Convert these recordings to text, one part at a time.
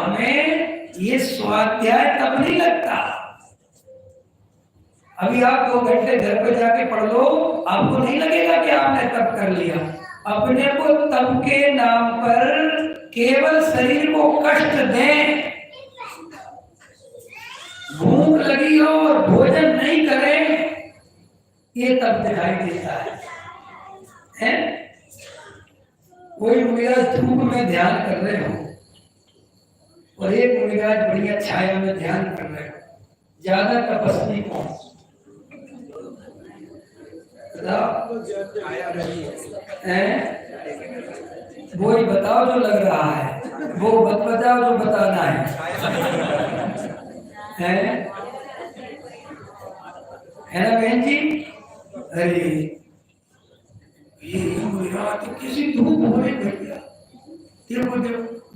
हमें ये स्वाध्याय तब नहीं लगता। अभी आप 2 घंटे घर पे जाके पढ़ लो, आपको नहीं लगेगा कि आपने तप कर लिया। अपने को तप के नाम पर केवल शरीर को कष्ट दें, भूख लगी हो और भोजन नहीं करें, ये तब दिखाई देता है? कोई मुनिराज धूप में ध्यान कर रहे हो और एक मुनिराज बढ़िया छाया में ध्यान कर रहे हो, ज्यादा तपस्वी कौन? वो ही बताओ जो लग रहा है, वो मत बताओ जो बताना है ना बहन जी? अरे ये तो किसी धूप हो रही भैया, देखो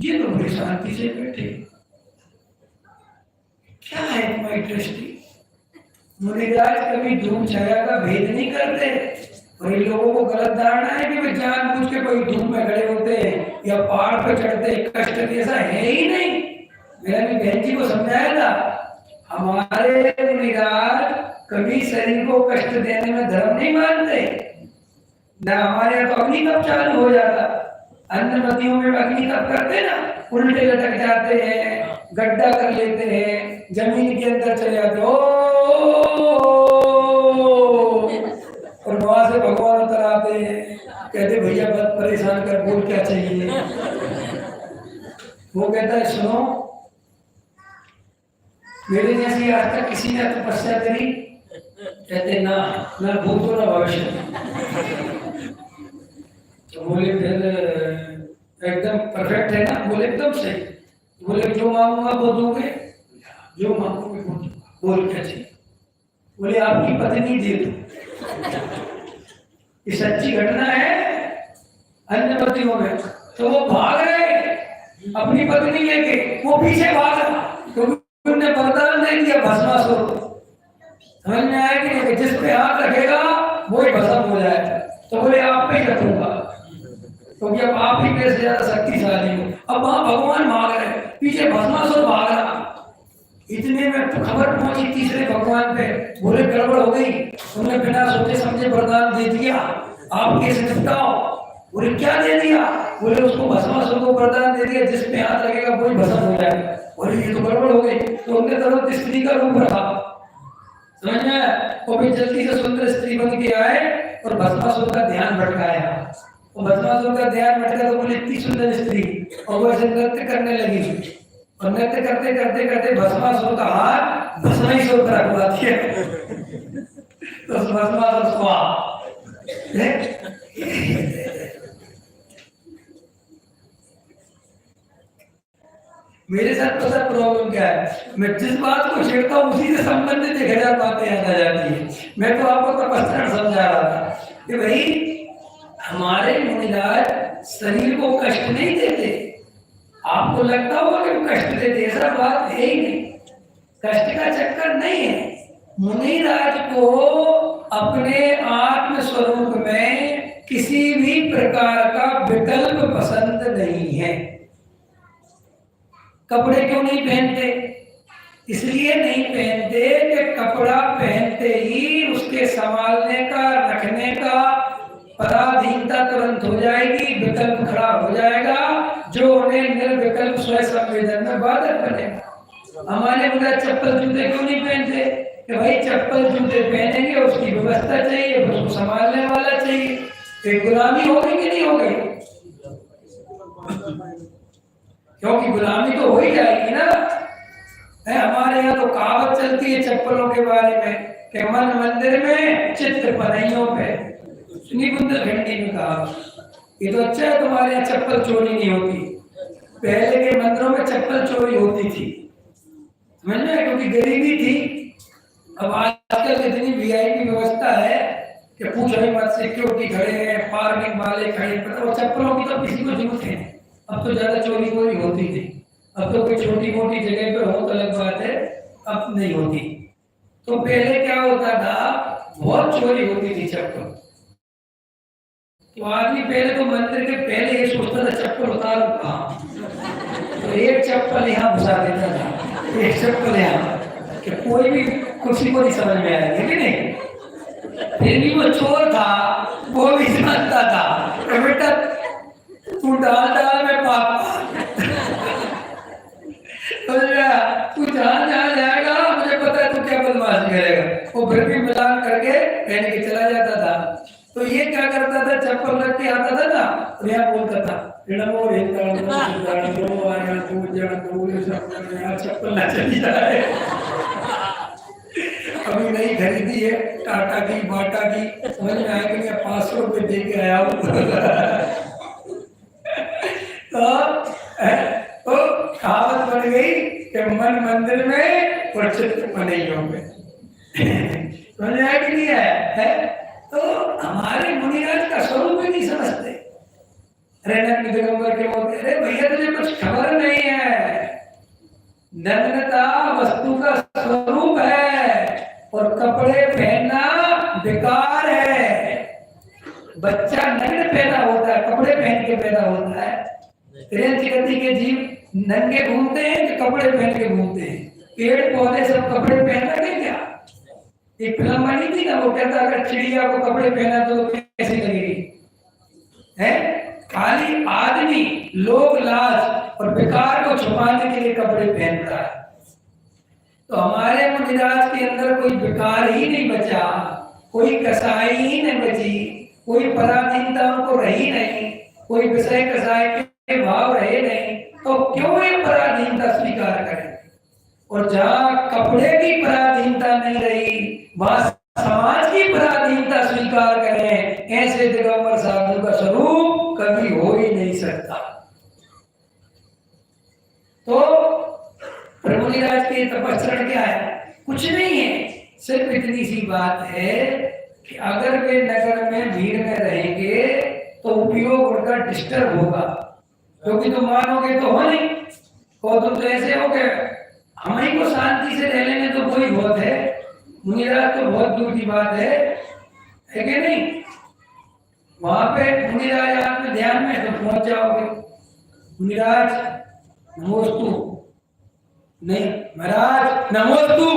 ये तो बड़ी शांति से बैठे, क्या है तुम्हारी दृष्टि? मुनिराज कभी धूप छाया का भेद नहीं करते। और इन लोगों को गलत धारणा है कि वे जानबूझ के कोई धूप में खड़े होते हैं या पहाड़ पर चढ़ते कष्ट, ऐसा है ही नहीं। मैंने भी बहन जी को समझाया था, हमारे मुनिराज कभी शरीर को कष्ट देने में धर्म नहीं मानते ना। हमारे यहाँ तो अग्नि तप चालू हो जाता, अन्य नदियों में अग्नि तप करते ना, उल्टे लटक जाते हैं, गड्ढा कर लेते हैं, जमीन के अंदर चले जाते हो और वहां से भगवान उतर आते हैं, कहते भैया मत परेशान कर, बोल क्या चाहिए? वो कहता है सुनो, मेरे जैसी आज तक किसी ने तपस्या करी? कहते ना भूतो ना भविष्य। तो बोले फिर एकदम परफेक्ट है ना? बोले एकदम सही। बोले जो मांगूंगा वो दोगे? जो मांगोगे वो दूंगा। बोल क्या चाहिए? बोले आपकी पत्नी दे दो। ये सच्ची घटना है अन्य पतियों में। तो वो भाग रहे अपनी पत्नी लेके, वो पीछे भागा क्योंकि उन्हें वरदान दे दिया भस्मासुर। समझ में आया कि जिस पे हाथ रखेगा वो ही भस्म हो जाएगा। तो बोले आप पे ही रखूंगा क्योंकि अब आप ही मेरे से ज्यादा शक्तिशाली हो। अब वहां भगवान भाग रहे, पीछे भस्मासुर भाग रहा। इतने में खबर पहुंची तीसरे भगवान पे, बोले गड़बड़ हो गई, उन्होंने बिना सोचे समझे वरदान दे दिया, आप कैसे निपटाओ? बोले क्या दे दिया? बोले उसको भस्मासुर को वरदान दे दिया, जिसमें हाथ लगेगा वही भस्म हो जाएगा। बोले ये तो गड़बड़ हो गई। तो उनके तरफ स्त्री का रूप रखा, समझ में? वो भी जल्दी से सुंदर स्त्री बन के आए और भस्मासुर का ध्यान भटकाया। और भस्मासुर का ध्यान भटका तो बोले इतनी सुंदर स्त्री, और वो ऐसे नृत्य करने लगी और नृत्य करते करते करते भस्मासुर का हाथ भस्मासुर पर रखवा दिया। तो भस्मासुर को मेरे साथ पता प्रॉब्लम क्या है, मैं जिस बात को छेड़ता हूँ उसी से संबंधित 1000 बातें याद आ जाती है। मैं तो आपको तपस्या समझा रहा था कि भाई हमारे मुनिराज शरीर को कष्ट नहीं देते। आपको लगता होगा कि कष्ट देते, ऐसा बात है ही नहीं, कष्ट का चक्कर नहीं है। मुनिराज को अपने आत्म स्वरूप में किसी भी प्रकार का विकल्प पसंद नहीं है। कपड़े क्यों नहीं पहनते? इसलिए नहीं पहनते कि कपड़ा पहनते ही उसके संभालने का, रखने का पराधीनता तुरंत हो जाएगी, विकल्प खड़ा हो जाएगा जो उन्हें निर्विकल्प स्वयं संवेदन में बाधक बनेगा। हमारे मुझे चप्पल जूते क्यों नहीं पहनते? कि भाई चप्पल जूते पहनेंगे, उसकी व्यवस्था चाहिए, उसको संभालने वाला चाहिए। एक गुलामी हो गई कि नहीं हो गई? क्योंकि गुलामी तो हो ही जाएगी ना। हमारे यहाँ तो कहावत चलती है चप्पलों के बारे में कि मन मंदिर में चित्र पनइयों पे, सुनी बुंदेलखंडी में कहा। ये तो अच्छा है तुम्हारे यहाँ चप्पल चोरी नहीं होती, पहले के मंदिरों में चप्पल चोरी होती थी, समझ में? क्योंकि गरीबी थी। अब आजकल इतनी वीआईपी व्यवस्था है कि पूछो ही मत, सिक्योरिटी खड़े हैं, पार्किंग वाले खड़े, पता चप्पलों की तो किसी को जरूरत है। अब तो ज्यादा चोरी वोरी होती थी, अब तो कोई छोटी मोटी जगह पे हो तो अलग बात है, अब नहीं होती। तो पहले क्या होता था, बहुत चोरी होती थी चप्पल। तो आदमी पहले तो मंदिर के पहले ये सोचता था चप्पल उतारो कहाँ, तो एक चप्पल यहाँ घुसा देता था, एक चप्पल यहाँ, कि कोई भी किसी को नहीं समझ में आएगी कि नहीं। फिर भी वो चोर था, वो भी जानता था कि बेटा तू डाल डाल में पाप तो तू जहाँ जहाँ जाएगा मुझे पता है तू क्या बदमाशी करेगा। वो फिर भी मिलान करके पहन के चला जाता था। तो ये क्या करता था, चप्पल रख के आता था ना, तो यहाँ बोलता था चप्पल ना चली जाए। अभी नहीं खरीदी है, टाटा की बाटा की, समझ में आएगा नहीं, 500 रुपये दे के आया हूँ। तो कहावत बन गई कि मन मंदिर में और चित्त मनइयों में। समझ में आया कि नहीं है? तो हमारे मुनिराज का स्वरूप ही नहीं समझते। रैनक दिगंबर के बोलते, अरे भैया तुझे कुछ खबर नहीं है, नग्नता वस्तु का स्वरूप है और कपड़े पहनना बेकार है। बच्चा नग्न पैदा होता है, कपड़े पहन के पैदा होता है। गति के जीव नंगे घूमते हैं कि कपड़े पहन के घूमते हैं? पेड़ पौधे सब कपड़े पहनना नहीं क्या? एक फिल्म बनी थी ना, वो कहता अगर चिड़िया को कपड़े पहना तो कैसी लगेगी है? खाली आदमी लोग लाज और बेकार को छुपाने के लिए कपड़े पहनता है। तो हमारे मुनिराज के अंदर कोई बेकार ही नहीं बचा, कोई कसाई ही नहीं बची, कोई पराधीनता उनको रही नहीं, कोई विषय कसाई के भाव रहे नहीं। तो क्यों ये पराधीनता स्वीकार करें? और जहाँ कपड़े की पराधीनता नहीं रही, वहां समाज की पराधीनता स्वीकार करें। ऐसे दिगंबर साधु का स्वरूप कभी हो ही नहीं सकता। तो प्रभुनिराज के तपस्या क्या है? कुछ नहीं है, सिर्फ इतनी सी बात है कि अगर वे नगर में भीड़ में रहेंगे तो उपयोग उनका डिस्टर्ब होगा, क्योंकि तुम मानोगे तो हो नहीं, और तुम तो ऐसे हो गए हमें को शांति से रह लेने तो कोई बहुत है, मुनिराज तो बहुत दूर की बात है कि नहीं? वहां पे मुनिराज आप में ध्यान में तो पहुंच जाओगे। मुनिराज नमोस्तु नहीं, महाराज नमोस्तु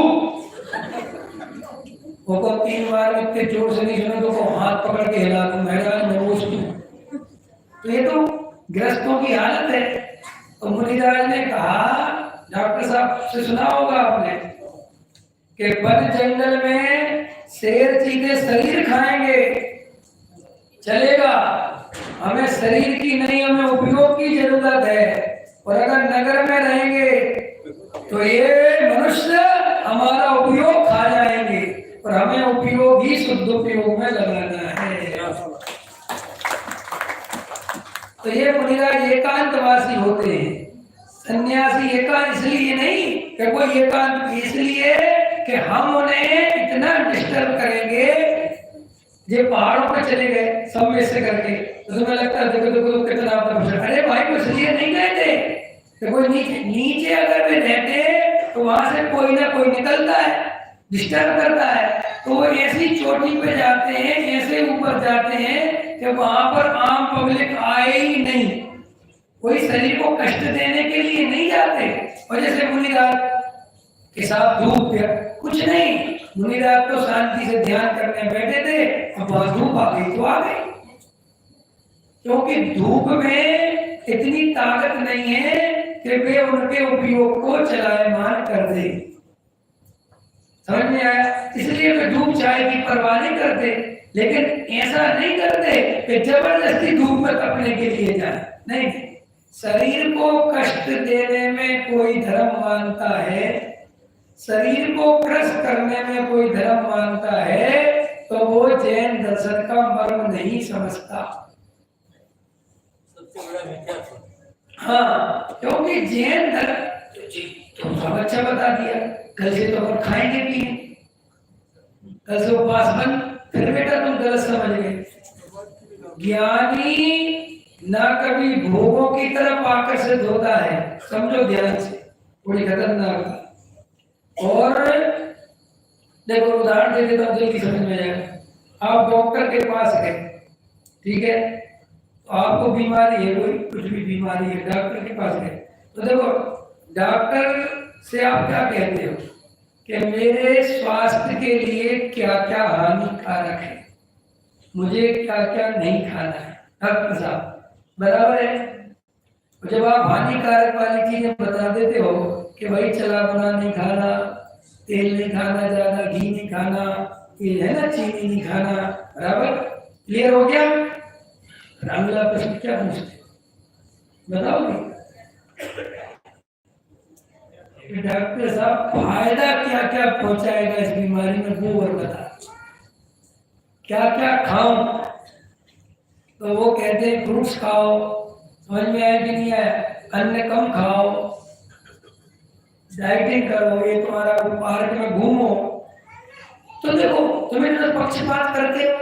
वो 3 बार इतने जोर से नहीं सुने तो वो हाथ पकड़ के हिला दूं, महाराज नमोस्तु। तो ये तो ग्रस्तों की हालत है। तो मुनिराज ने कहा, डॉक्टर साहब से सुना होगा आपने कि वन जंगल में शेर चीते शरीर खाएंगे, चलेगा, हमें शरीर की नहीं, हमें उपयोग की जरूरत है। और अगर नगर में रहेंगे तो ये मनुष्य हमारा उपयोग खा जाएंगे और हमें उपयोग ही शुद्ध उपयोग में लगाना है। तो ये मुनिराज एकांतवासी होते हैं। सन्यासी एकांत इसलिए नहीं कि कोई एकांत, इसलिए कि हम उन्हें इतना डिस्टर्ब करेंगे। ये पहाड़ों पे चले गए सब में से करके, तो तुम्हें लगता है देखो देखो तो कितना, अरे भाई को इसलिए नहीं गए थे कि कोई नीचे अगर वे रहते तो वहां से कोई ना कोई निकलता है, डिस्टर्ब करता है। तो वो ऐसी चोटी पे जाते हैं, ऐसे ऊपर जाते हैं कि वहां पर आम पब्लिक आए ही नहीं, कोई शरीर को कष्ट देने के लिए नहीं जाते। और जैसे मुनिराज के साथ धूप कुछ नहीं, मुनिराज तो शांति से ध्यान करने बैठे थे, अब वहां धूप आ गई तो आ गई, क्योंकि धूप में इतनी ताकत नहीं है कि वे उनके उपयोग को चलायमान कर दे। समझ में आया? इसलिए वे धूप चाय की परवाह नहीं करते, लेकिन ऐसा नहीं करते कि जबरदस्ती धूप में तपने के लिए जाए, नहीं। शरीर को कष्ट देने में कोई धर्म मानता है, शरीर को क्रश करने में कोई धर्म मानता है, तो वो जैन दर्शन का मर्म नहीं समझता। सबसे बड़ा मिथ्या। हाँ, क्योंकि जैन धर्म तो सब अच्छा बता दिया, कल से तो हम खाएंगे पिए, कल से उपवास बंद, फिर बेटा तुम गलत समझ गए। ज्ञानी ना कभी भोगों की तरफ आकर्षित होता है, समझो ध्यान से, बड़ी खतरनाक। और देखो उदाहरण दे देता हूँ जल्दी समझ में आएगा। आप डॉक्टर के पास गए, ठीक है, तो आपको बीमारी है, कोई कुछ भी बीमारी है, डॉक्टर के पास गए, तो देखो डॉक्टर से आप क्या कहते हो कि मेरे स्वास्थ्य के लिए क्या क्या हानिकारक है, मुझे क्या क्या नहीं खाना है, डॉक्टर साहब बराबर है। और जब आप हानिकारक वाली चीजें बता देते हो कि भाई चला बना नहीं खाना, तेल नहीं खाना, ज्यादा घी नहीं खाना, ये है ना चीनी नहीं खाना, बराबर क्लियर हो गया। अगला प्रश्न क्या पूछते बताओगे डॉक्टर साहब फायदा क्या क्या पहुंचाएगा इस बीमारी में, वो और बता, क्या क्या खाऊं? तो वो कहते हैं फ्रूट्स खाओ, समझ में आया कि नहीं आया, अन्न कम खाओ, डाइटिंग करो, ये तुम्हारा पार्क में घूमो। तो देखो तुम्हें तो पक्षपात करते हो,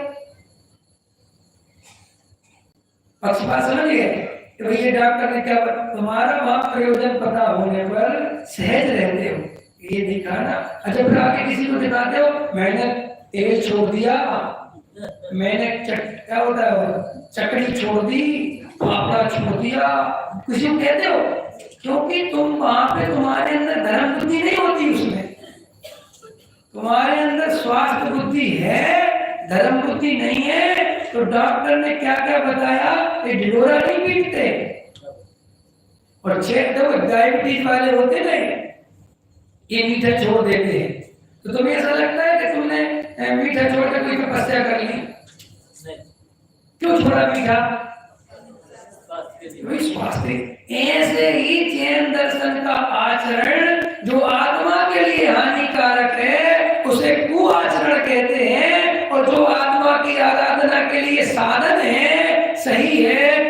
पक्षपात समझ गए कि भाई ये डॉक्टर ने क्या, तुम्हारा वहां प्रयोजन पता होने पर सहज रहते हो, ये नहीं खाना। अच्छा फिर आके किसी को दिखाते हो मैंने तेल छोड़ दिया, मैंने क्या होता है चकड़ी छोड़ दी, पापड़ा छोड़ दिया, किसी को कहते हो, क्योंकि तुम वहां पे तुम्हारे अंदर धर्म बुद्धि नहीं होती, उसमें तुम्हारे अंदर स्वास्थ्य बुद्धि है, धर्म बुद्धि नहीं है। तो डॉक्टर ने क्या क्या बताया, ये ढिढोरा नहीं पीटते। और चेक दो डायबिटीज वाले होते ना, ये मीठा छोड़ देते हैं, तो तुम्हें ऐसा लगता है कि तुमने मीठा छोड़कर कोई तपस्या कर ली? क्यों छोड़ा मीठा? स्वास्थ्य। ऐसे ही जैन दर्शन का आचरण जो आत्मा के लिए हानिकारक है उसे कुआचरण कहते हैं, और जो आत्मा की आराधना के लिए साधन है, सही है,